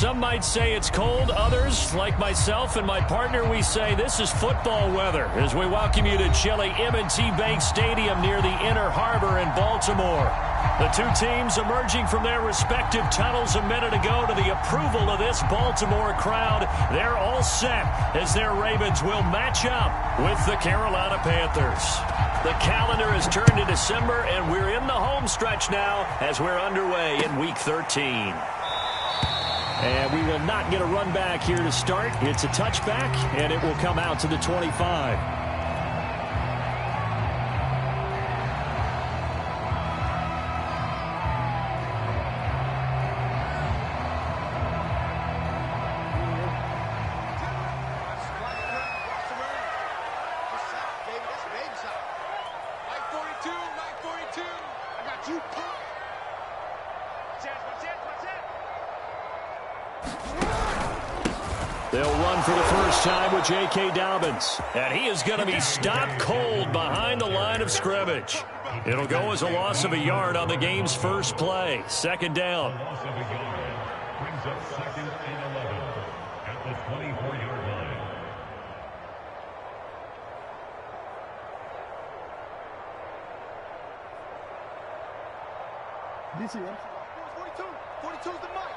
Some might say it's cold. Others, like myself and my partner, we say this is football weather as we welcome you to chilly M&T Bank Stadium near the Inner Harbor in Baltimore. The two teams emerging from their respective tunnels a minute ago to the approval of this Baltimore crowd. They're all set as their Ravens will match up with the Carolina Panthers. The calendar has turned to December, and we're in the home stretch now as we're underway in Week 13. And we will not get a run back here to start. It's a touchback, and it will come out to the 25. They'll run for the first time with J.K. Dobbins. And he is going to be stopped cold behind the line of scrimmage. It'll go as a loss of a yard on the game's first play. Second down. Loss of a yard brings up 2nd and 11 at the 24-yard line. This year. 42. 42 is the mic.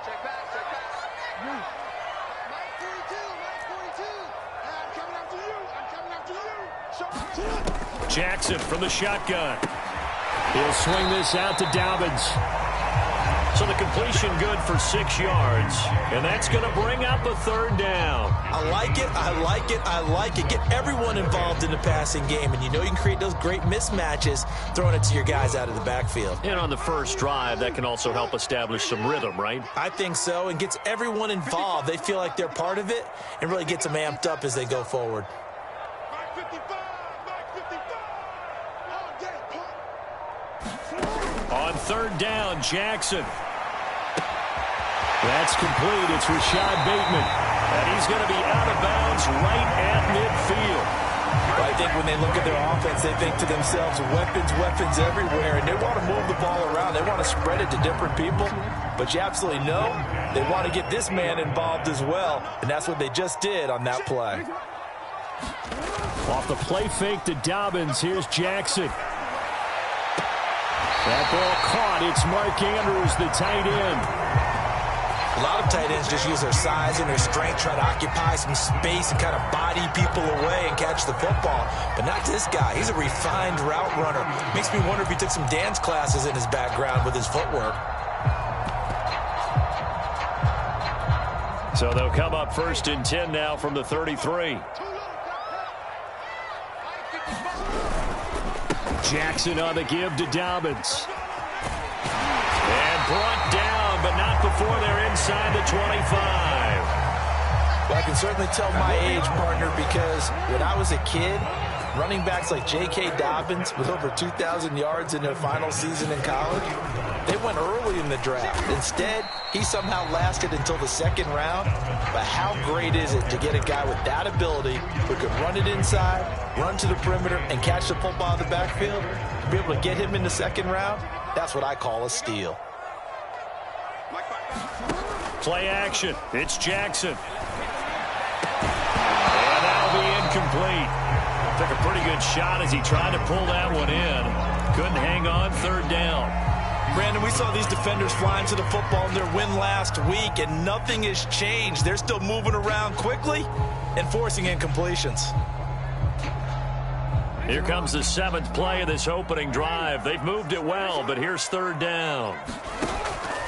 Check back. Jackson from the shotgun. He'll swing this out to Dobbins. So the completion good for 6 yards. And that's going to bring up a third down. I like it. Get everyone involved in the passing game. And you know you can create those great mismatches throwing it to your guys out of the backfield. And on the first drive, that can also help establish some rhythm, right? I think so, and gets everyone involved. They feel like they're part of it and really gets them amped up as they go forward. On third down, Jackson. That's complete. It's Rashad Bateman. And he's going to be out of bounds right at midfield. Well, I think when they look at their offense, they think to themselves, weapons everywhere. And they want to move the ball around. They want to spread it to different people. But you absolutely know they want to get this man involved as well. And that's what they just did on that play. Off the play fake to Dobbins, here's Jackson. That ball caught. It's Mark Andrews, the tight end. A lot of tight ends just use their size and their strength, try to occupy some space and kind of body people away and catch the football. But not this guy. He's a refined route runner. Makes me wonder if he took some dance classes in his background with his footwork. So they'll come up 1st and 10 now from the 33. Jackson on the give to Dobbins. And brought down, but not before they're inside the 25. Well, I can certainly tell my age, partner, because when I was a kid, running backs like J.K. Dobbins with over 2,000 yards in their final season in college, they went early in the draft. Instead, he somehow lasted until the 2nd round. But how great is it to get a guy with that ability who can run it inside, run to the perimeter, and catch the football in the backfield? Be able to get him in the 2nd round? That's what I call a steal. Play action. It's Jackson. And that'll be incomplete. Took a pretty good shot as he tried to pull that one in. Couldn't hang on. 3rd down. Brandon, we saw these defenders flying to the football in their win last week, and nothing has changed. They're still moving around quickly and forcing incompletions. Here comes the 7th play of this opening drive. They've moved it well, but here's 3rd down.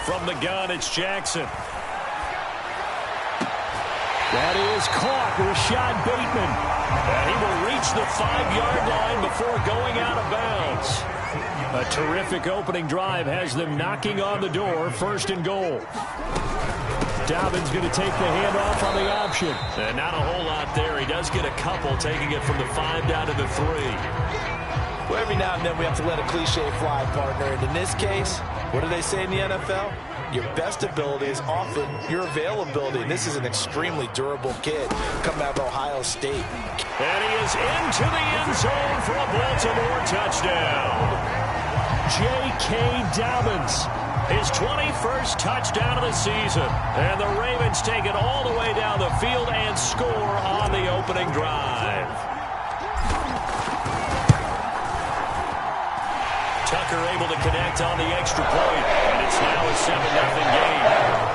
From the gun, it's Jackson. That is caught. Rashad Bateman. And he will reach the 5-yard line before going out of bounds. A terrific opening drive has them knocking on the door. 1st and goal. Dobbins going to take the handoff on the option. And not a whole lot there. He does get a couple, taking it from the 5 down to the 3. Well, every now and then we have to let a cliche fly, partner. And in this case, what do they say in the NFL? Your best ability is often your availability. And this is an extremely durable kid coming out of Ohio State. And he is into the end zone for a Baltimore touchdown. J.K. Dobbins. His 21st touchdown of the season. And the Ravens take it all the way down the field and score on the opening drive. Tucker able to connect on the extra point. And it's now a 7-0 game.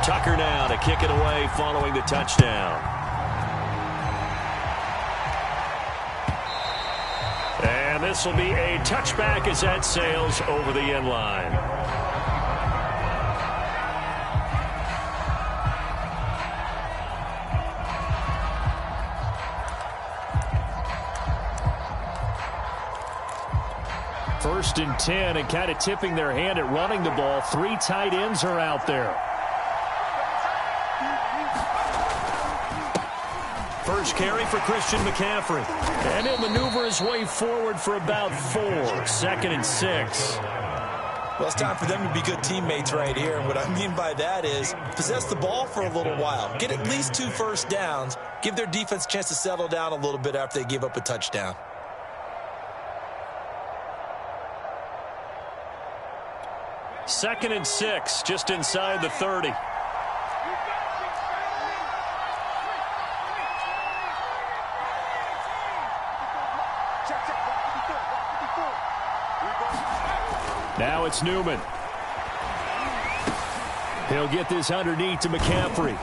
Tucker now to kick it away following the touchdown. And this will be a touchback as that sails over the end line. First and 10, and kind of tipping their hand at running the ball. 3 tight ends are out there. First carry for Christian McCaffrey. And he'll maneuver his way forward for about 4. 2nd and 6. Well, it's time for them to be good teammates right here. And what I mean by that is possess the ball for a little while. Get at least 2 first downs. Give their defense a chance to settle down a little bit after they give up a touchdown. Second and 6, just inside the 30. Now it's Newman. He'll get this underneath to McCaffrey.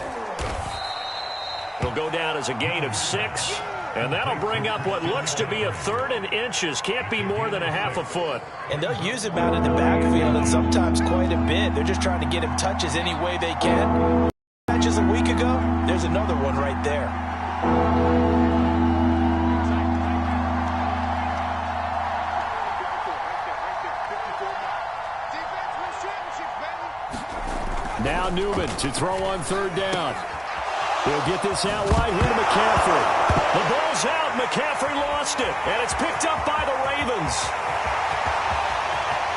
It'll go down as a gain of 6. And that'll bring up what looks to be a 3rd and inches. Can't be more than a half a foot. And they'll use him out in the backfield, and sometimes quite a bit. They're just trying to get him touches any way they can. Matches a week ago, there's another one right there. Now Newman to throw on 3rd down. He'll get this out wide here to McCaffrey. The ball's out. McCaffrey lost it. And it's picked up by the Ravens.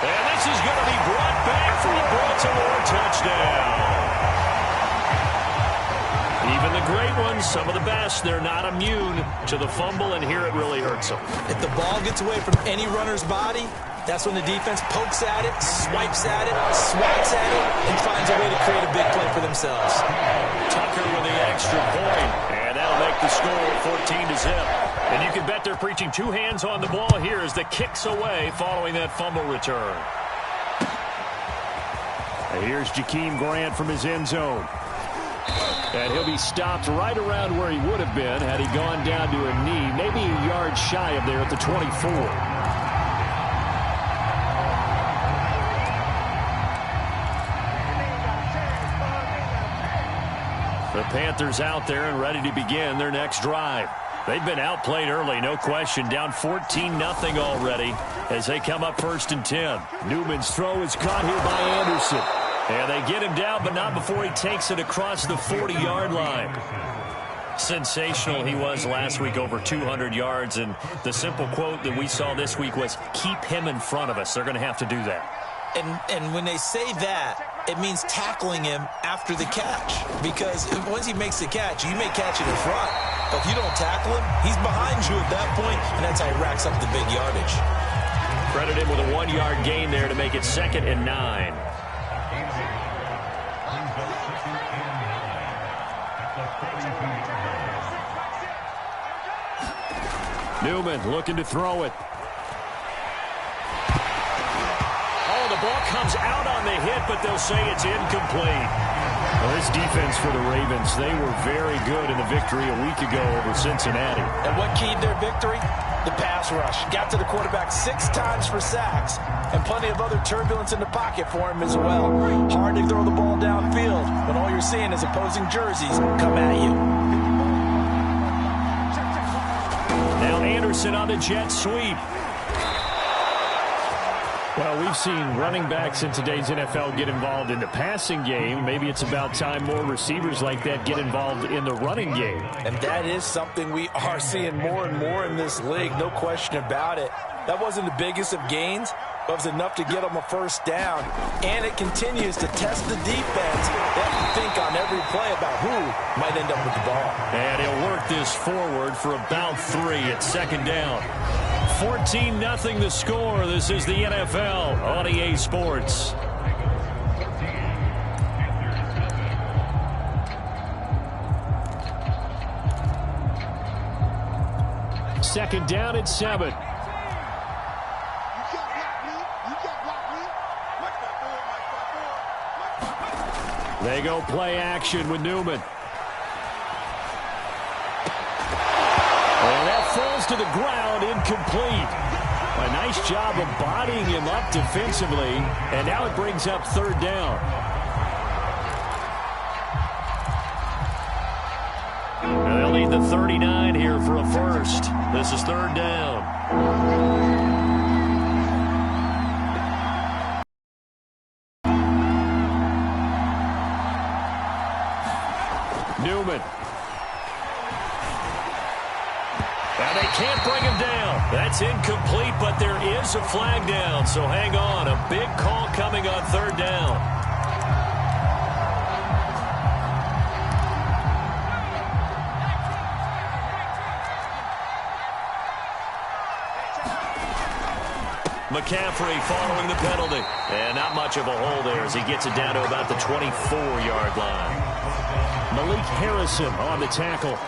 And this is going to be brought back for a Baltimore touchdown. Even the great ones, some of the best, they're not immune to the fumble, and here it really hurts them. If the ball gets away from any runner's body, that's when the defense pokes at it, swipes at it, swats at it, and finds a way to create a big play for themselves. Tucker with the extra point, and that'll make the score 14-0. And you can bet they're preaching 2 hands on the ball here as the kick's away following that fumble return. And here's Jakeem Grant from his end zone. And he'll be stopped right around where he would have been had he gone down to a knee, maybe a yard shy of there at the 24. The Panthers out there and ready to begin their next drive. They've been outplayed early, no question. Down 14-0 already as they come up 1st and 10. Newman's throw is caught here by Anderson. And they get him down, but not before he takes it across the 40-yard line. Sensational he was last week, over 200 yards. And the simple quote that we saw this week was, keep him in front of us. They're going to have to do that. And when they say that, it means tackling him after the catch. Because once he makes the catch, you may catch it in front. But if you don't tackle him, he's behind you at that point, and that's how he racks up the big yardage. Credit him with a 1-yard gain there to make it 2nd and 9. Newman looking to throw it. Oh, the ball comes out on the hit, but they'll say it's incomplete. Well, this defense for the Ravens, they were very good in the victory a week ago over Cincinnati. And what keyed their victory? The pass rush. Got to the quarterback 6 times for sacks, and plenty of other turbulence in the pocket for him as well. Hard to throw the ball downfield when all you're seeing is opposing jerseys come at you. Now Anderson on the jet sweep. Well, we've seen running backs in today's NFL get involved in the passing game. Maybe it's about time more receivers like that get involved in the running game. And that is something we are seeing more and more in this league, no question about it. That wasn't the biggest of gains, but it was enough to get them a first down. And it continues to test the defense. They have to think on every play about who might end up with the ball. And he'll work this forward for about 3 at second down. 14-0 the score. This is the NFL on EA Sports. Second down at 7. They go play action with Newman. And that falls to the ground, incomplete. A nice job of bodying him up defensively, and now it brings up third down. And they'll need the 39 here for a first. This is third down. Newman. And they can't bring him down. That's incomplete, but there is a flag down, so hang on. A big call coming on third down. McCaffrey following the penalty. And not much of a hole there as he gets it down to about the 24-yard line. Malik Harrison on the tackle.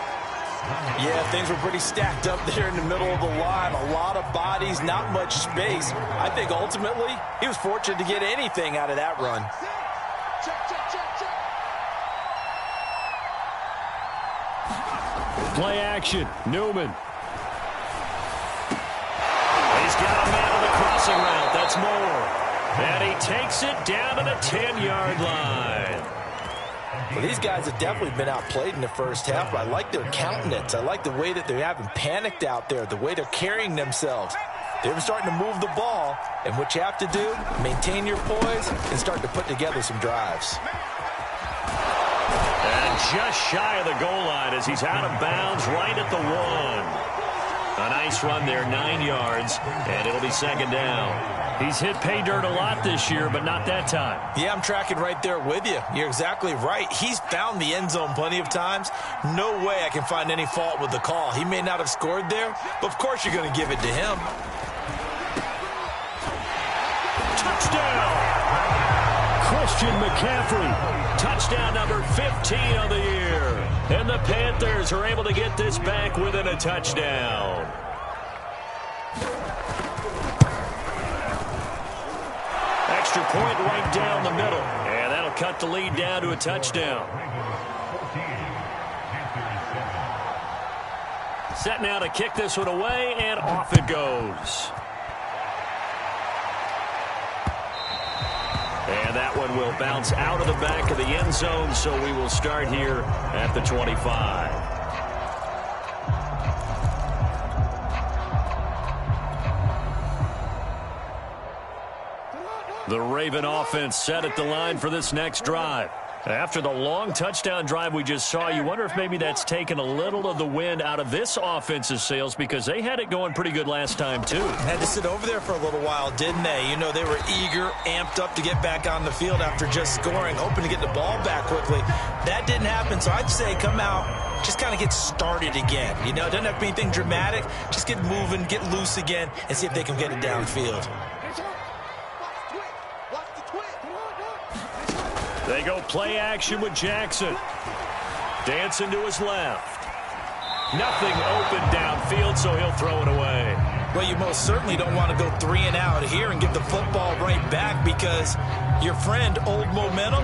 Yeah, things were pretty stacked up there in the middle of the line. A lot of bodies, not much space. I think ultimately he was fortunate to get anything out of that run. Play action. Newman. He's got a man on the crossing route. That's Moore. And he takes it down to the 10-yard line. Well, these guys have definitely been outplayed in the first half, but I like their countenance. I like the way that they haven't panicked out there, the way they're carrying themselves. They're starting to move the ball, and what you have to do, maintain your poise and start to put together some drives. And just shy of the goal line as he's out of bounds right at the 1. A nice run there, 9 yards, and it'll be second down. He's hit pay dirt a lot this year, but not that time. Yeah, I'm tracking right there with you. You're exactly right. He's found the end zone plenty of times. No way I can find any fault with the call. He may not have scored there, but of course you're going to give it to him. Touchdown! Christian McCaffrey. Touchdown number 15 on the year. And the Panthers are able to get this back within a touchdown. Extra point right down the middle. And that'll cut the lead down to a touchdown. Set now to kick this one away, and off it goes. And that one will bounce out of the back of the end zone, so we will start here at the 25. The Raven offense set at the line for this next drive. After the long touchdown drive we just saw, you wonder if maybe that's taken a little of the wind out of this offense's sails because they had it going pretty good last time, too. Had to sit over there for a little while, didn't they? You know, they were eager, amped up to get back on the field after just scoring, hoping to get the ball back quickly. That didn't happen, so I'd say come out, just kind of get started again. You know, it doesn't have to be anything dramatic. Just get moving, get loose again, and see if they can get it downfield. They go play action with Jackson. Dancing to his left. Nothing open downfield, so he'll throw it away. Well, you most certainly don't want to go 3 and out here and give the football right back because your friend, Old Momentum,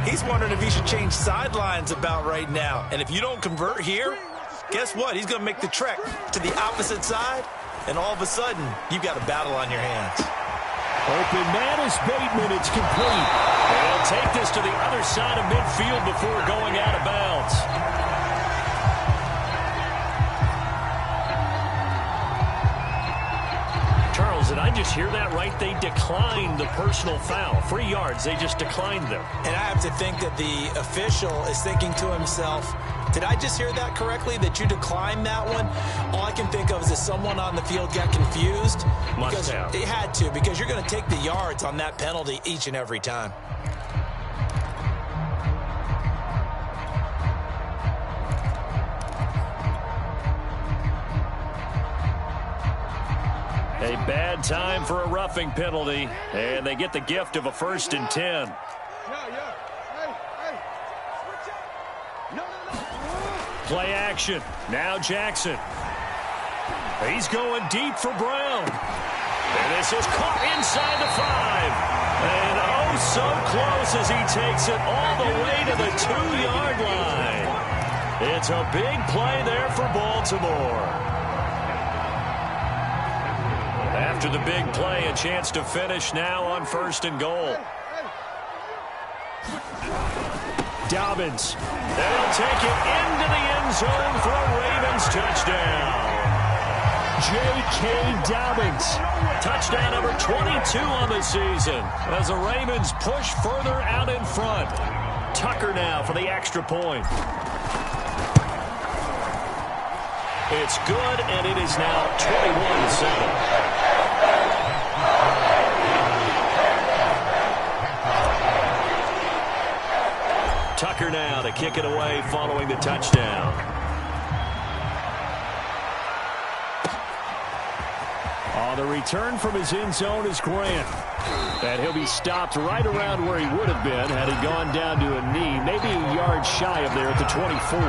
he's wondering if he should change sidelines about right now. And if you don't convert here, guess what? He's going to make the trek to the opposite side, and all of a sudden, you've got a battle on your hands. Open man is Bateman. It's complete. And he'll take this to the other side of midfield before going out of bounds. Charles, an Did I just hear that right? They declined the personal foul. 3 yards, they just declined them. And I have to think that the official is thinking to himself, did I just hear that correctly, that you declined that one? All I can think of is that someone on the field got confused. Must have. They had to, because you're going to take the yards on that penalty each and every time. A bad time for a roughing penalty, and they get the gift of a 1st and 10. Play action. Now Jackson. He's going deep for Brown. And this is caught inside the 5. And oh, so close as he takes it all the way to the 2-yard line. It's a big play there for Baltimore. After the big play, a chance to finish now on 1st and goal. Dobbins. They'll take it into the end zone for a Ravens touchdown. J.K. Dobbins. Touchdown number 22 on the season as the Ravens push further out in front. Tucker now for the extra point. It's good, and it is now 21-7. Tucker now to kick it away following the touchdown. On the return from his end zone is Grant. And he'll be stopped right around where he would have been had he gone down to a knee, maybe a yard shy of there at the 24.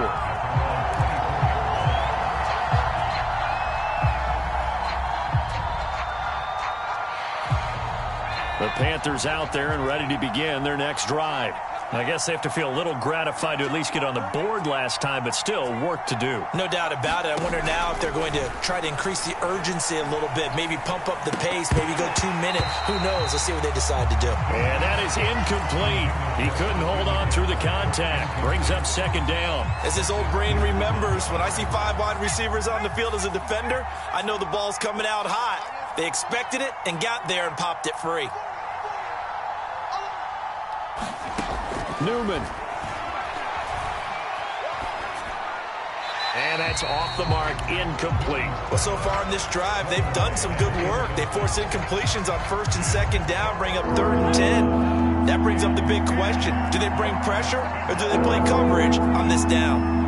The Panthers out there and ready to begin their next drive. I guess they have to feel a little gratified to at least get on the board last time, but still work to do. No doubt about it. I wonder now if they're going to try to increase the urgency a little bit, maybe pump up the pace, maybe go 2 minutes. Who knows? Let's see what they decide to do. And that is incomplete. He couldn't hold on through the contact. Brings up 2nd down. As his old brain remembers, when I see 5 wide receivers on the field as a defender, I know the ball's coming out hot. They expected it and got there and popped it free. Newman. And that's off the mark, incomplete. Well, so far in this drive, they've done some good work. They force incompletions on 1st and 2nd down, bring up 3rd and 10. That brings up the big question. Do they bring pressure or do they play coverage on this down?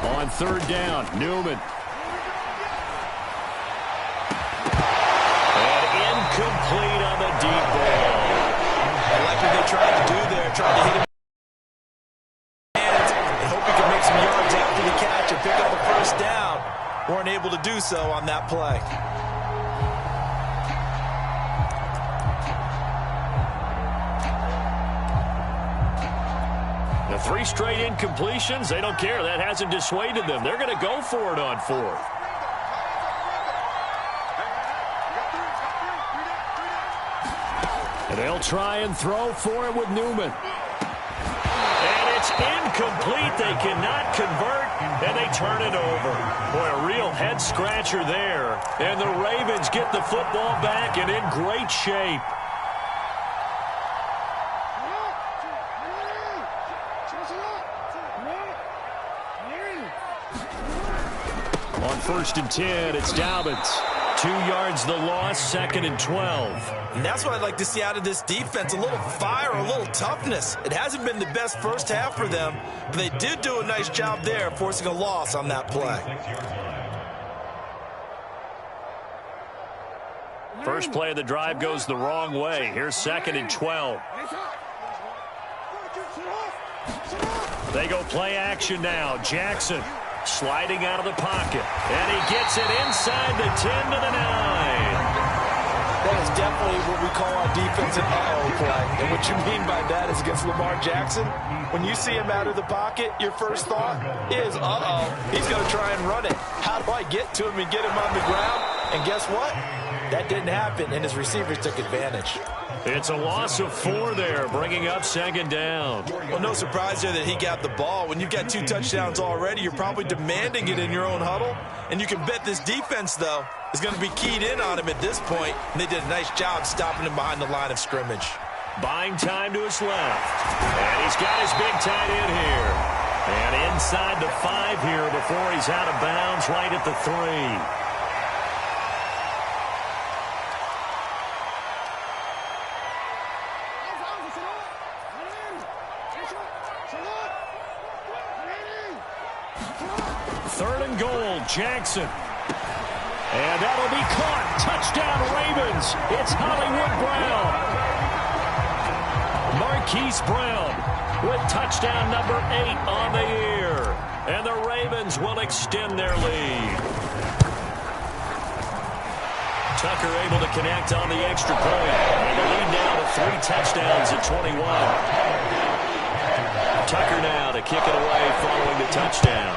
On 3rd down, Newman. And incomplete on the deep ball. I like what they tried to do there, tried to hit him and hope he could make some yards after the catch and pick up the 1st down. Weren't able to do so on that play. The 3 straight incompletions, they don't care. That hasn't dissuaded them. They're going to go for it on 4th. And they'll try and throw for it with Newman. And it's incomplete. They cannot convert, and they turn it over. Boy, a real head-scratcher there. And the Ravens get the football back and in great shape. On 1st and 10, it's Dobbins. 2 yards the loss, 2nd and 12. And that's what I'd like to see out of this defense, a little fire, a little toughness. It hasn't been the best first half for them, but they did do a nice job there, forcing a loss on that play. First play of the drive goes the wrong way. Here's 2nd and 12. They go play action now. Jackson sliding out of the pocket. And he gets it inside the 10 to the 9. That is definitely what we call on defense an uh-oh play. And what you mean by that is against Lamar Jackson, when you see him out of the pocket, your first thought is, uh-oh, he's going to try and run it. How do I get to him and get him on the ground? And guess what? That didn't happen, and his receivers took advantage. It's a loss of 4 there, bringing up second down. Well, no surprise there that he got the ball. When you've got 2 touchdowns already, you're probably demanding it in your own huddle. And you can bet this defense, though, is going to be keyed in on him at this point. And they did a nice job stopping him behind the line of scrimmage. Buying time to his left. And he's got his big tight end here. And inside the 5 here before he's out of bounds right at the 3. Jackson. And that'll be caught. Touchdown, Ravens. It's Hollywood Brown. Marquise Brown with touchdown number 8 on the year. And the Ravens will extend their lead. Tucker able to connect on the extra point. And the lead now to 3 touchdowns at 21. Tucker now to kick it away following the touchdown.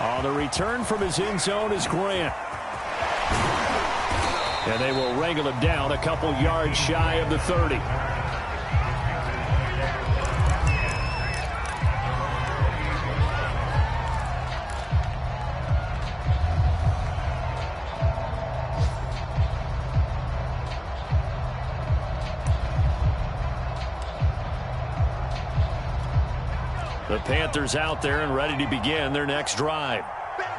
On the return from his end zone is Grant. And they will wrangle him down a couple yards shy of the 30. The Panthers out there and ready to begin their next drive.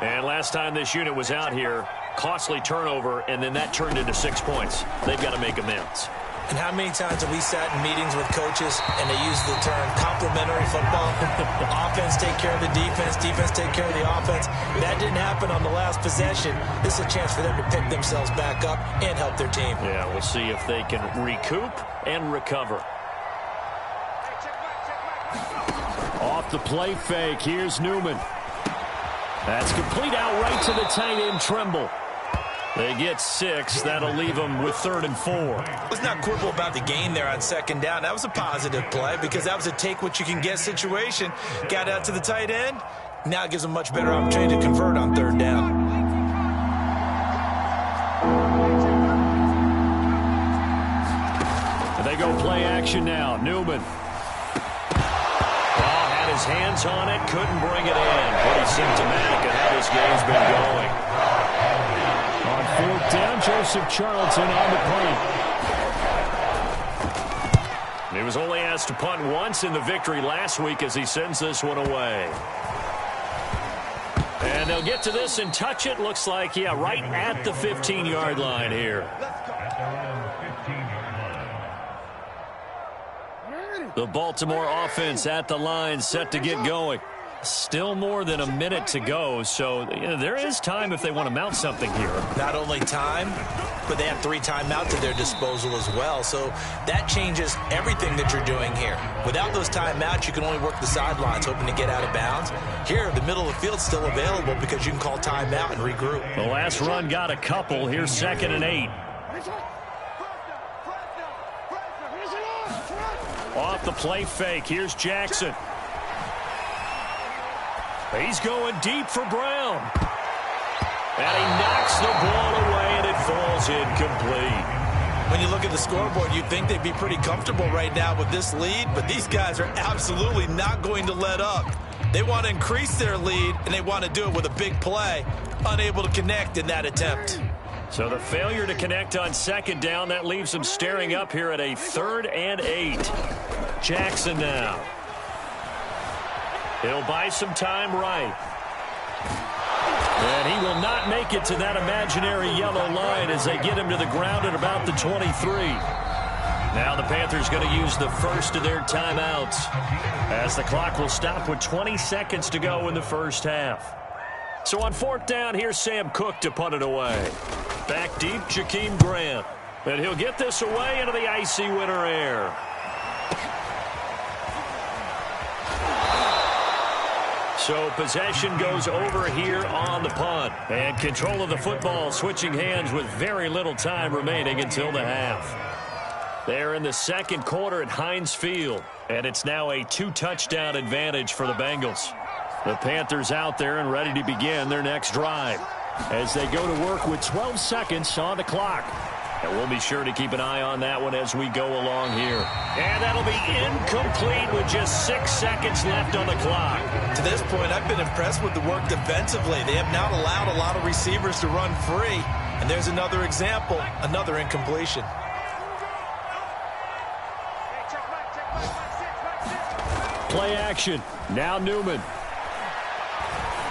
And last time this unit was out here, costly turnover, and then that turned into 6 points. They've got to make amends. And how many times have we sat in meetings with coaches and they use the term complementary football? Offense take care of the defense, defense take care of the offense. That didn't happen on the last possession. This is a chance for them to pick themselves back up and help their team. Yeah, we'll see if they can recoup and recover. Off the play fake, here's Newman. That's complete out right to the tight end, Trimble. They get 6. That'll leave them with 3rd and 4. Let's not quibble about the gain there on 2nd down. That was a positive play because that was a take-what-you-can-get situation. Got out to the tight end. Now it gives them a much better opportunity to convert on 3rd down. And they go play action now. Newman. His hands on it, couldn't bring it in. Pretty symptomatic of how this game's been going. On 4th down, Joseph Charlton on the punt. He was only asked to punt once in the victory last week as he sends this one away. And they'll get to this and touch it. Looks like, yeah, right at the 15-yard line here. The Baltimore offense at the line, set to get going. Still more than a minute to go, so there is time if they want to mount something here. Not only time, but they have 3 timeouts at their disposal as well, so that changes everything that you're doing here. Without those timeouts, you can only work the sidelines, hoping to get out of bounds. Here, the middle of the field's still available because you can call timeout and regroup. The last run got a couple. Here's 2nd and 8. Off the play fake, here's Jackson. He's going deep for Brown. And he knocks the ball away, and it falls incomplete. When you look at the scoreboard, you'd think they'd be pretty comfortable right now with this lead, but these guys are absolutely not going to let up. They want to increase their lead, and they want to do it with a big play. Unable to connect in that attempt. So the failure to connect on 2nd down, that leaves them staring up here at a 3rd and 8. Jackson now. He'll buy some time right. And he will not make it to that imaginary yellow line as they get him to the ground at about the 23. Now the Panthers going to use the first of their timeouts as the clock will stop with 20 seconds to go in the first half. So on 4th down, here's Sam Cook to punt it away. Back deep, Jakeem Grant. And he'll get this away into the icy winter air. So possession goes over here on the punt. And control of the football switching hands with very little time remaining until the half. They're in the 2nd quarter at Heinz Field. And it's now a 2-touchdown advantage for the Bengals. The Panthers out there and ready to begin their next drive as they go to work with 12 seconds on the clock. And we'll be sure to keep an eye on that one as we go along here. And that'll be incomplete with just 6 seconds left on the clock. To this point, I've been impressed with the work defensively. They have not allowed a lot of receivers to run free. And there's another example, another incompletion. Play action. Now Newman.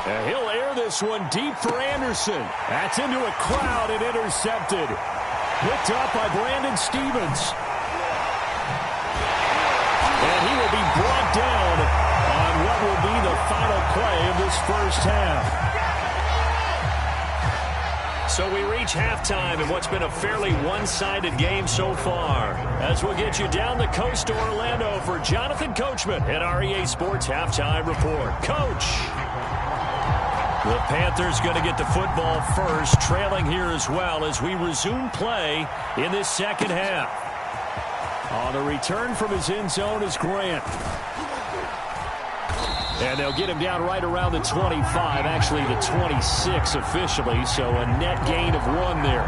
And he'll air this one deep for Anderson. That's into a crowd and intercepted. Picked up by Brandon Stevens. And he will be brought down on what will be the final play of this first half. So we reach halftime in what's been a fairly one-sided game so far. As we'll get you down the coast to Orlando for Jonathan Coachman at our EA Sports Halftime Report. Coach! The Panthers going to get the football first, trailing here as well as we resume play in this second half. On the return from his end zone is Grant. And they'll get him down right around the 25, actually the 26 officially, so a net gain of 1 there.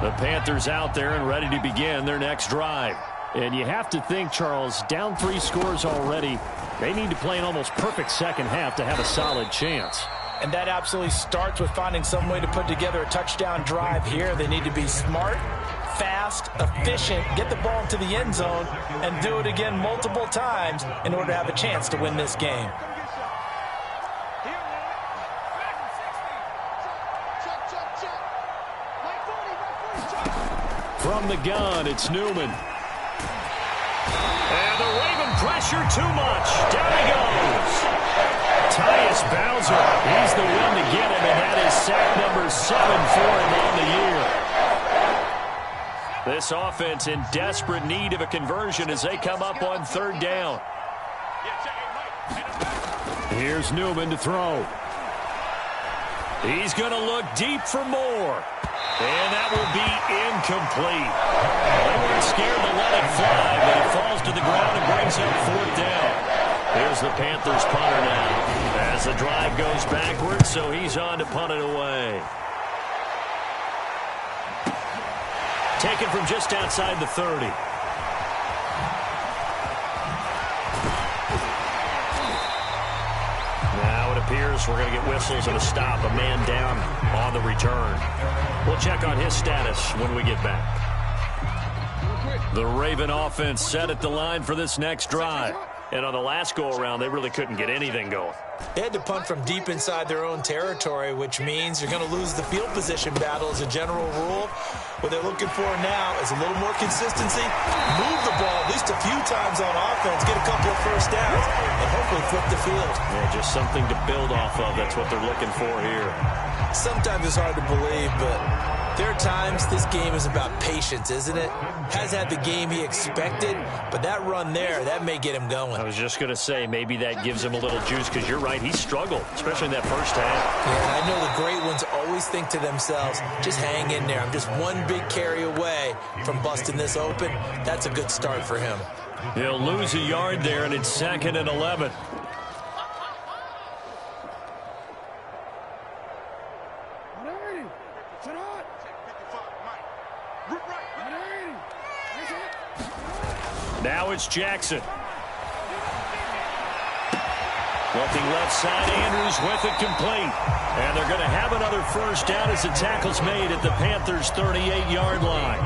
The Panthers out there and ready to begin their next drive. And you have to think, Charles, down 3 scores already. They need to play an almost perfect second half to have a solid chance. And that absolutely starts with finding some way to put together a touchdown drive here. They need to be smart, fast, efficient, get the ball to the end zone, and do it again multiple times in order to have a chance to win this game. From the gun, it's Newman. And the Raven pressure too much. Down he goes. Tyus Bowser, he's the one to get him, and that is sack number 7 for him on the year. This offense in desperate need of a conversion as they come up on 3rd down. Here's Newman to throw. He's going to look deep for more. And that will be incomplete. They weren't scared to let it fly, but it falls to the ground and brings up 4th down. Here's the Panthers punter now as the drive goes backwards, so he's on to punt it away. Taken from just outside the 30. Now it appears we're going to get whistles and a stop, a man down on the return. We'll check on his status when we get back. The Raven offense set at the line for this next drive. And on the last go-around, they really couldn't get anything going. They had to punt from deep inside their own territory, which means you're going to lose the field position battle as a general rule. What they're looking for now is a little more consistency, move the ball at least a few times on offense, get a couple of first downs, and hopefully flip the field. Yeah, just something to build off of. That's what they're looking for here. Sometimes it's hard to believe, but there are times this game is about patience, isn't it? Has had the game he expected, but that run there, that may get him going. I was just going to say, maybe that gives him a little juice, because you're right, he struggled, especially in that first half. Yeah, and I know the great ones always think to themselves, just hang in there. I'm just one big carry away from busting this open. That's a good start for him. He'll lose a yard there, and it's 2nd and 11. Now it's Jackson. Looking left side, Andrews with it complete. And they're going to have another first down as the tackle's made at the Panthers' 38-yard line.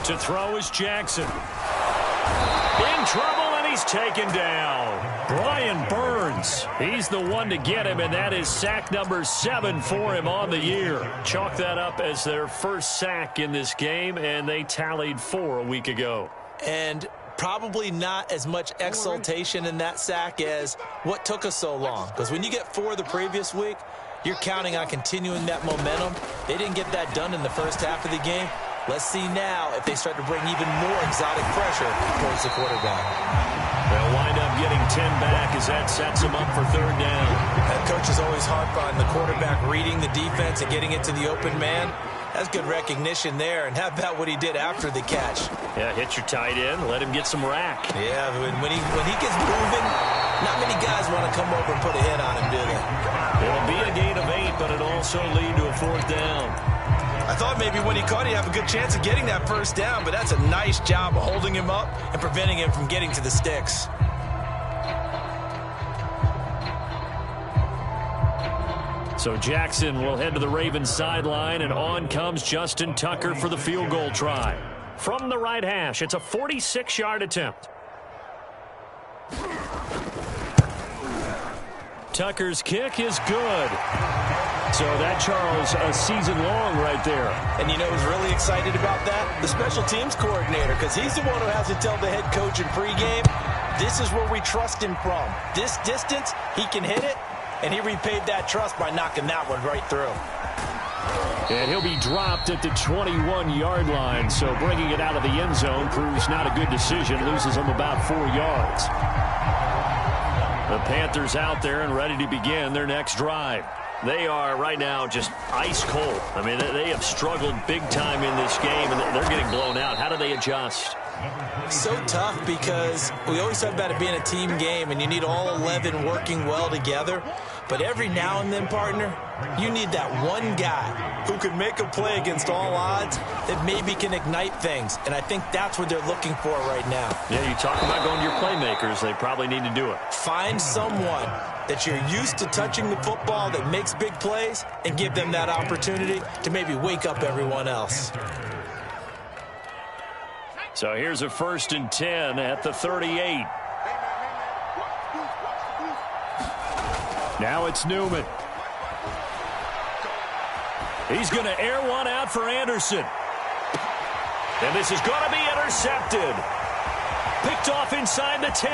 To throw is Jackson. In trouble, and he's taken down. Brian Burns, he's the one to get him, and that is sack number 7 for him on the year. Chalk that up as their first sack in this game, and they tallied 4 a week ago. And probably not as much exultation in that sack as what took us so long. Because when you get 4 the previous week, you're counting on continuing that momentum. They didn't get that done in the first half of the game. Let's see now if they start to bring even more exotic pressure towards the quarterback. They'll wind up getting 10 back as that sets them up for third down. That coach is always harp on the quarterback reading the defense and getting it to the open man. That's good recognition there. And how about what he did after the catch? Yeah, hit your tight end, let him get some rack. Yeah, when he gets moving, not many guys want to come over and put a hit on him, do they? It'll be a gain of 8, but it'll also lead to a fourth down. I thought maybe when he caught, he'd have a good chance of getting that first down, but that's a nice job of holding him up and preventing him from getting to the sticks. So Jackson will head to the Ravens sideline, and on comes Justin Tucker for the field goal try. From the right hash, it's a 46-yard attempt. Tucker's kick is good. So that, Charles, a season long right there. And you know who's really excited about that? The special teams coordinator, because he's the one who has to tell the head coach in pregame, this is where we trust him from. This distance, he can hit it, and he repaid that trust by knocking that one right through. And he'll be dropped at the 21-yard line, so bringing it out of the end zone proves not a good decision, loses him about 4 yards. The Panthers out there and ready to begin their next drive. They are right now just ice cold. I mean, they have struggled big time in this game, and they're getting blown out. How do they adjust? So tough because we always talk about it being a team game, and you need all 11 working well together. But every now and then, partner, you need that one guy who can make a play against all odds that maybe can ignite things. And I think that's what they're looking for right now. Yeah, you talk about going to your playmakers. They probably need to do it. Find someone that you're used to touching the football that makes big plays and give them that opportunity to maybe wake up everyone else. So here's a 1st and 10 at the 38. Now it's Newman. He's going to air one out for Anderson. And this is going to be intercepted. Picked off inside the 10.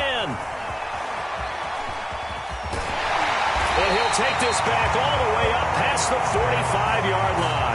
And he'll take this back all the way up past the 45-yard line.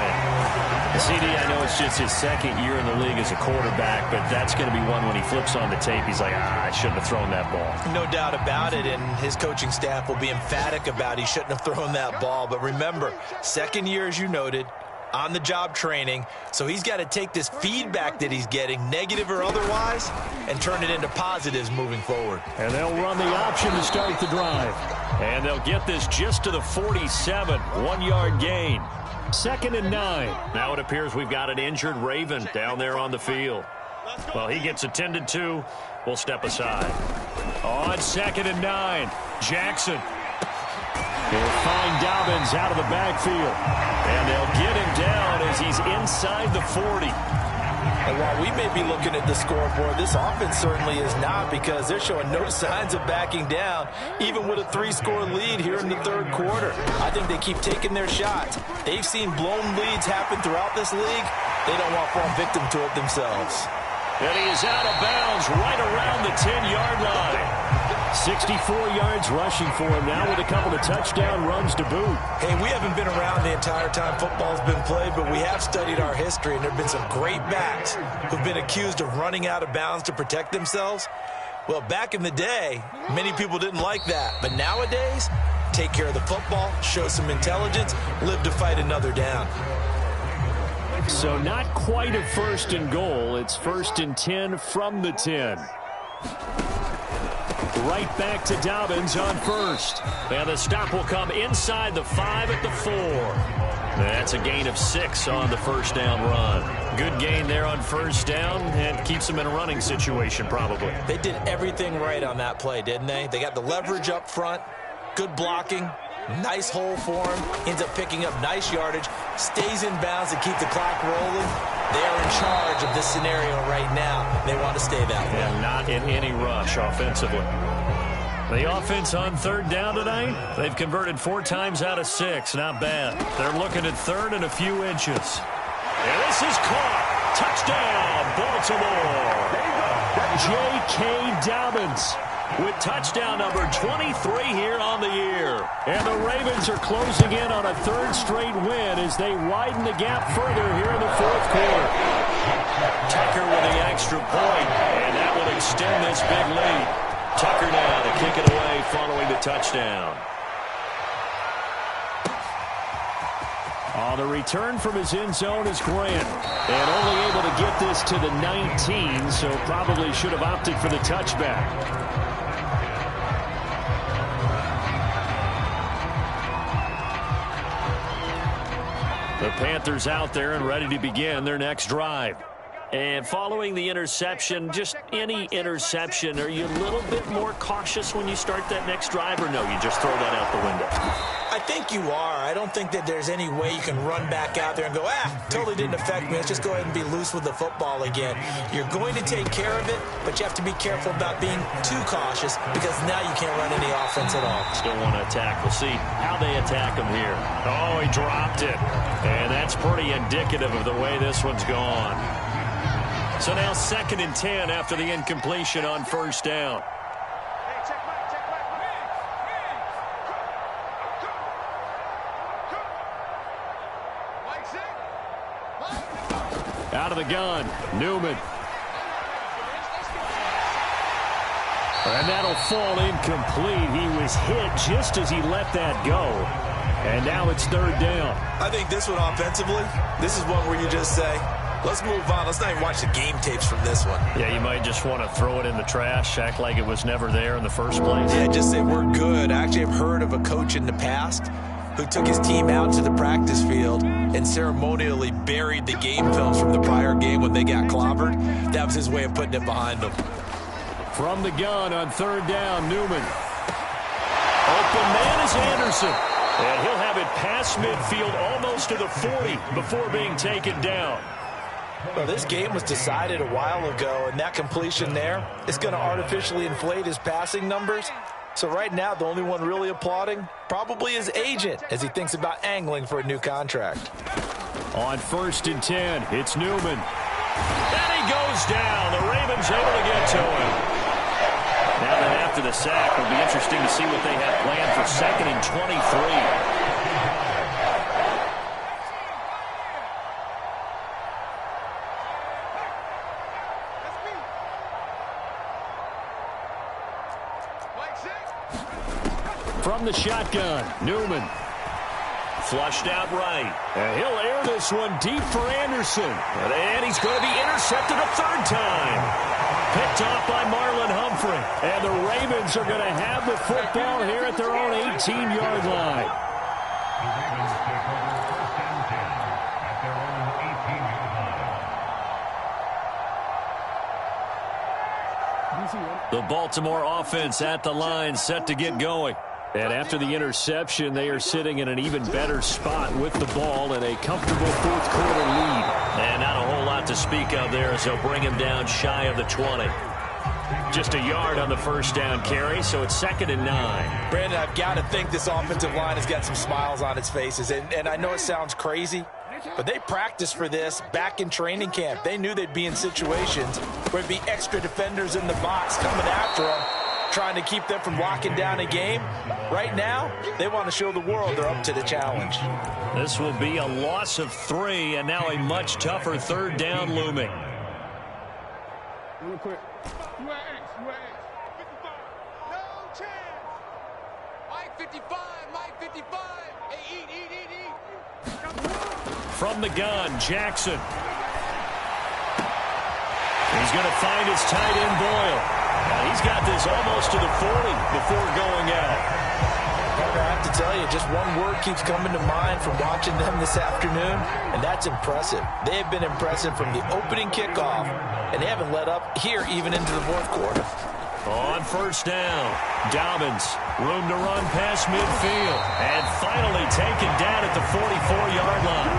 CD, I know it's just his second year in the league as a quarterback, but that's going to be one when he flips on the tape, he's like, I shouldn't have thrown that ball. No doubt about it, and his coaching staff will be emphatic about he shouldn't have thrown that ball. But remember, second year, as you noted, on-the-job training, so he's got to take this feedback that he's getting, negative or otherwise, and turn it into positives moving forward. And they'll run the option to start the drive. And they'll get this just to the 47, 1-yard gain. 2nd and 9. Now it appears we've got an injured Raven down there on the field. Well, he gets attended to. We'll step aside. On 2nd and 9, Jackson. He'll find Dobbins out of the backfield. And they'll get him down as he's inside the 40. And while we may be looking at the scoreboard, this offense certainly is not, because they're showing no signs of backing down, even with a 3-score lead here in the third quarter. I think they keep taking their shots. They've seen blown leads happen throughout this league. They don't want to fall victim to it themselves. And he is out of bounds right around the 10-yard line. 64 yards rushing for him now with a couple of touchdown runs to boot. Hey, we haven't been around the entire time football's been played, but we have studied our history, and there have been some great backs who've been accused of running out of bounds to protect themselves. Well, back in the day, many people didn't like that. But nowadays, take care of the football, show some intelligence, live to fight another down. So not quite a 1st and goal. It's 1st and 10 from the 10. Right back to Dobbins on 1st. And the stop will come inside the 5 at the 4. That's a gain of 6 on the 1st down run. Good gain there on 1st down and keeps them in a running situation probably. They did everything right on that play, didn't they? They got the leverage up front, good blocking, nice hole for him, ends up picking up nice yardage, stays in bounds to keep the clock rolling. They are in charge of this scenario right now. They want to stay that way. And not in any rush offensively. The offense on 3rd down tonight, they've converted 4 times out of 6. Not bad. They're looking at 3rd and a few inches. And this is caught. Touchdown, Baltimore. J.K. Dobbins with touchdown number 23 here on the year. And the Ravens are closing in on a 3rd straight win as they widen the gap further here in the 4th quarter. big lead. Tucker now to kick it away following the touchdown. The return from his end zone is Grant. And only able to get this to the 19, so probably should have opted for the touchback. The Panthers out there and ready to begin their next drive. And following the interception, just any interception, are you a little bit more cautious when you start that next drive, or no, you just throw that out the window? I think you are. I don't think that there's any way you can run back out there and go, totally didn't affect me. Let's just go ahead and be loose with the football again. You're going to take care of it, but you have to be careful about being too cautious because now you can't run any offense at all. Still want to attack. We'll see how they attack him here. Oh, he dropped it. And that's pretty indicative of the way this one's gone. So now 2nd and 10 after the incompletion on first down. Out of the gun, Newman. And that'll fall incomplete. He was hit just as he let that go. And now it's 3rd down. I think this one offensively, this is one where you just say, let's move on. Let's not even watch the game tapes from this one. Yeah, you might just want to throw it in the trash, act like it was never there in the first place. Yeah, just say we're good. I actually have heard of a coach in the past who took his team out to the practice field and ceremonially buried the game films from the prior game when they got clobbered. That was his way of putting it behind them. From the gun on 3rd down, Newman. Open man is Anderson. And he'll have it past midfield almost to the 40 before being taken down. Well, this game was decided a while ago, and that completion there is going to artificially inflate his passing numbers. So right now, the only one really applauding probably his agent as he thinks about angling for a new contract. On 1st and 10, it's Newman. And he goes down. The Ravens able to get to him. Now that after the sack, it'll be interesting to see what they have planned for 2nd and 23. From the shotgun, Newman. Flushed out right. And he'll air this one deep for Anderson. And he's going to be intercepted a 3rd time. Picked off by Marlon Humphrey. And the Ravens are going to have the football here at their own 18-yard line. The Ravens take over 1st and 10 at their own 18-yard line. The Baltimore offense at the line, set to get going. And after the interception, they are sitting in an even better spot with the ball and a comfortable 4th quarter lead. And not a whole lot to speak of there as they'll bring him down shy of the 20. Just a yard on the 1st down carry, so it's 2nd and 9. Brandon, I've got to think this offensive line has got some smiles on its faces. And I know it sounds crazy, but they practiced for this back in training camp. They knew they'd be in situations where there'd be extra defenders in the box coming after them, trying to keep them from locking down a game. Right now, they want to show the world they're up to the challenge. This will be a loss of 3, and now a much tougher 3rd down looming. Real quick. You at X. No chance. Mike 55. Mike 55. Hey, eat. From the gun, Jackson. He's going to find his tight end, Boyle. Now he's got this almost to the 40 before going out. I have to tell you, just one word keeps coming to mind from watching them this afternoon, and that's impressive. They have been impressive from the opening kickoff, and they haven't let up here even into the 4th quarter. On 1st down, Dobbins, room to run past midfield, and finally taken down at the 44-yard line.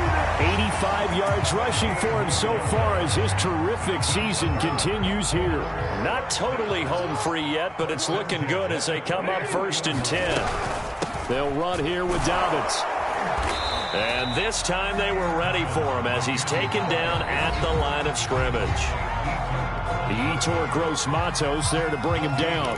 85 yards rushing for him so far as his terrific season continues here. Not totally home free yet, but it's looking good as they come up 1st and 10. They'll run here with Dobbins. And this time they were ready for him as he's taken down at the line of scrimmage. The Etor Gross Matos there to bring him down.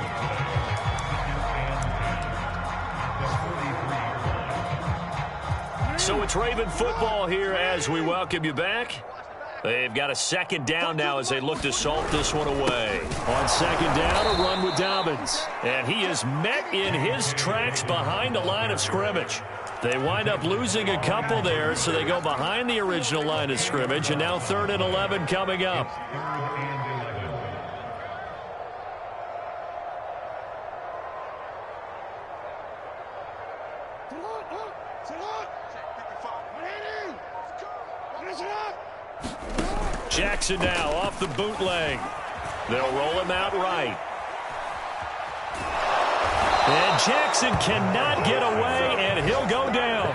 So it's Raven football here as we welcome you back. They've got a second down now as they look to salt this one away. On second down, a run with Dobbins. And he is met in his tracks behind the line of scrimmage. They wind up losing a couple there, so they go behind the original line of scrimmage, and now 3rd and 11 coming up. Jackson now off the bootleg. They'll roll him out right. And Jackson cannot get away, and he'll go down.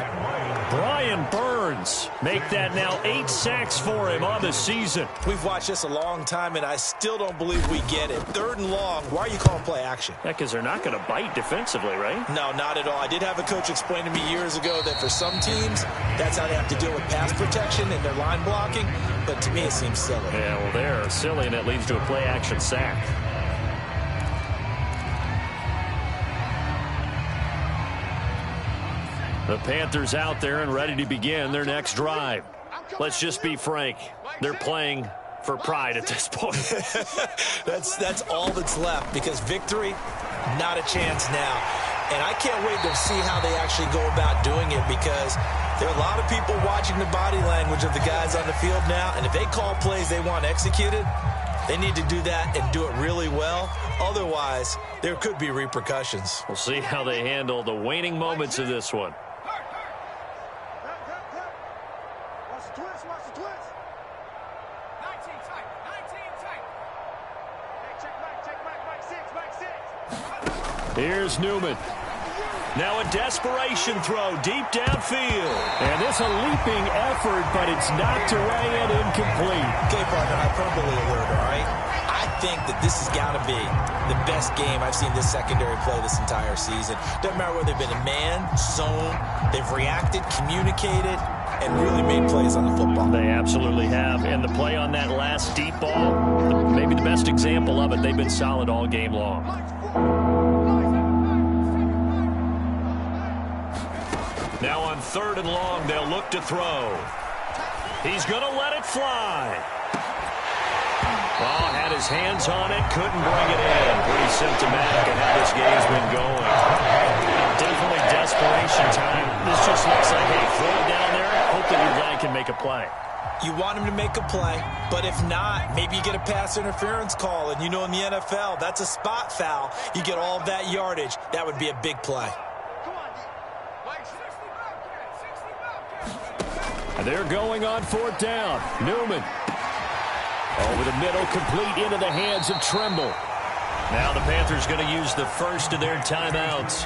Brian Burns make that now 8 sacks for him on the season. We've watched this a long time, and I still don't believe we get it. 3rd and long, why are you calling play action? Yeah, because they're not going to bite defensively, right? No, not at all. I did have a coach explain to me years ago that for some teams, that's how they have to deal with pass protection and their line blocking, but to me it seems silly. Yeah, well, they're silly, and it leads to a play action sack. The Panthers out there and ready to begin their next drive. Let's just be frank. They're playing for pride at this point. That's all that's left, because victory, not a chance now. And I can't wait to see how they actually go about doing it, because there are a lot of people watching the body language of the guys on the field now, and if they call plays they want executed, they need to do that and do it really well. Otherwise, there could be repercussions. We'll see how they handle the waning moments of this one. Watch the twist. 19 tight. Hey, check Mike 6. Here's Newman. Now a desperation throw deep downfield. And this a leaping effort, but it's knocked away and incomplete. Okay, partner, hyperbole alert, all right? I think that this has got to be the best game I've seen this secondary play this entire season. Doesn't matter whether they've been in man, zone, they've reacted, communicated, and really made plays on the football. They absolutely have. And the play on that last deep ball, maybe the best example of it, they've been solid all game long. Now on 3rd and long, they'll look to throw. He's going to let it fly. Oh, had his hands on it, couldn't bring it in. Pretty symptomatic of how this game's been going. Definitely desperation time. This just looks like, hey, throw it down there, hope that your guy can make a play. You want him to make a play, but if not, maybe you get a pass interference call. And you know in the NFL, that's a spot foul. You get all of that yardage. That would be a big play. They're going on 4th down. Newman. Over the middle, complete into the hands of Trimble. Now the Panthers going to use the first of their timeouts,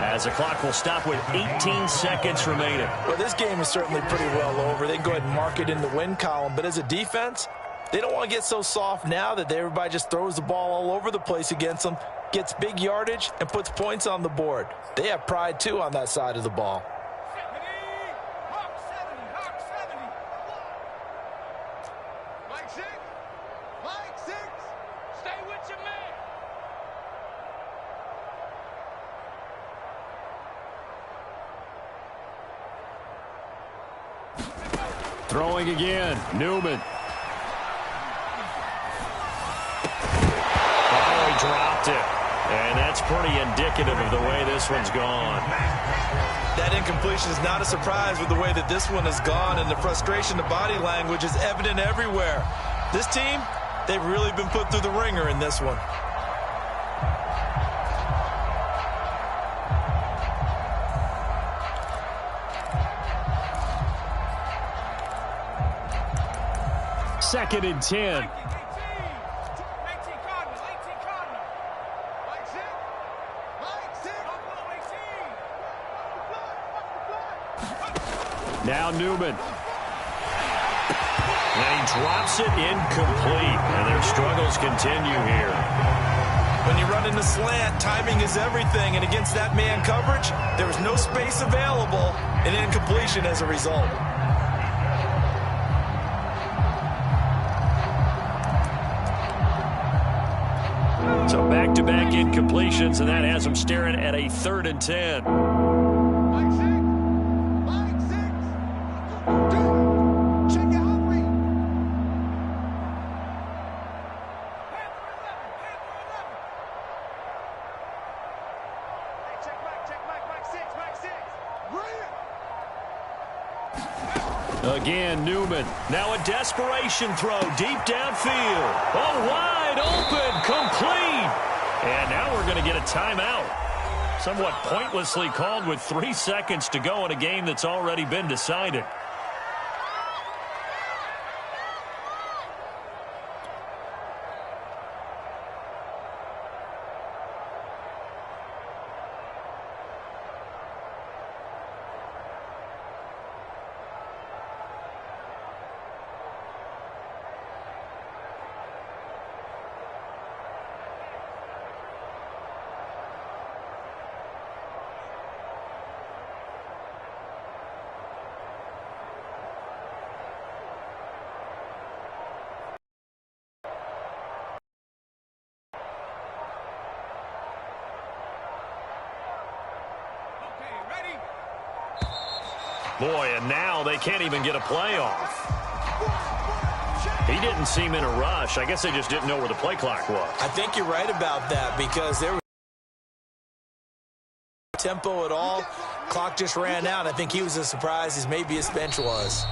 as the clock will stop with 18 seconds remaining. Well, this game is certainly pretty well over. They can go ahead and mark it in the win column. But as a defense, they don't want to get so soft now that everybody just throws the ball all over the place against them, gets big yardage, and puts points on the board. They have pride, too, on that side of the ball. Throwing again, Newman. Oh, he dropped it. And that's pretty indicative of the way this one's gone. That incompletion is not a surprise with the way that this one has gone, and the frustration, the body language is evident everywhere. This team, they've really been put through the ringer in this one. Second and 10. Now Newman. And he drops it incomplete. And their struggles continue here. When you run in the slant, timing is everything. And against that man coverage, there was no space available, and incompletion as a result. So back-to-back incompletions, and that has them staring at a 3rd and 10. Again, Newman. Now a desperation throw deep downfield. Oh, wide open, complete. And now we're going to get a timeout. Somewhat pointlessly called with 3 seconds to go in a game that's already been decided. Boy, and now they can't even get a play off. He didn't seem in a rush. I guess they just didn't know where the play clock was. I think you're right about that because there was no tempo at all. Clock just ran out. I think he was as surprised as maybe his bench was.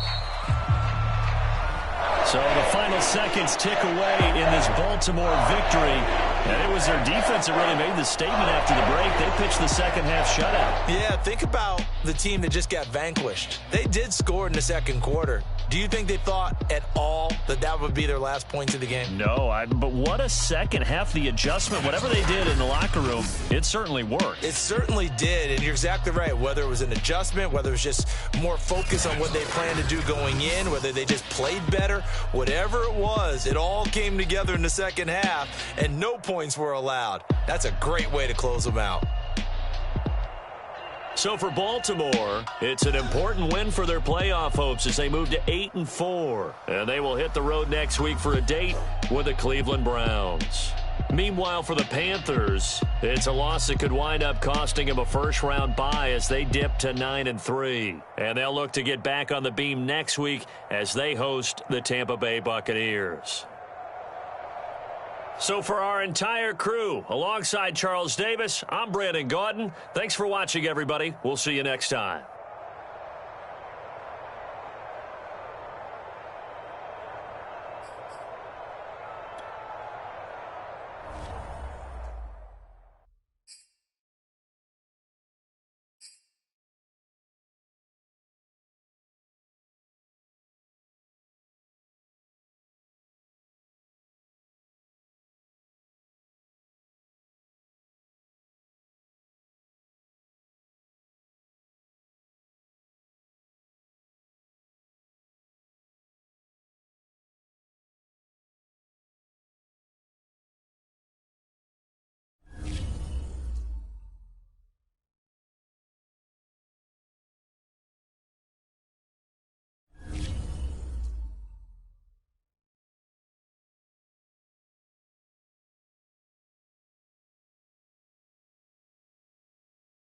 So the final seconds tick away in this Baltimore victory. And it was their defense that really made the statement after the break. They pitched the second half shutout. Yeah, think about the team that just got vanquished. They did score in the second quarter. Do you think they thought at all that that would be their last points of the game? No, but what a second half. The adjustment, whatever they did in the locker room, it certainly worked. It certainly did, and you're exactly right. Whether it was an adjustment, whether it was just more focus on what they planned to do going in, whether they just played better, whatever it was, it all came together in the second half, and no points were allowed. That's a great way to close them out. So for Baltimore, it's an important win for their playoff hopes as they move to 8-4. And they will hit the road next week for a date with the Cleveland Browns. Meanwhile, for the Panthers, it's a loss that could wind up costing them a first-round bye as they dip to 9-3. And they'll look to get back on the beam next week as they host the Tampa Bay Buccaneers. So for our entire crew, alongside Charles Davis, I'm Brandon Gaudin. Thanks for watching, everybody. We'll see you next time.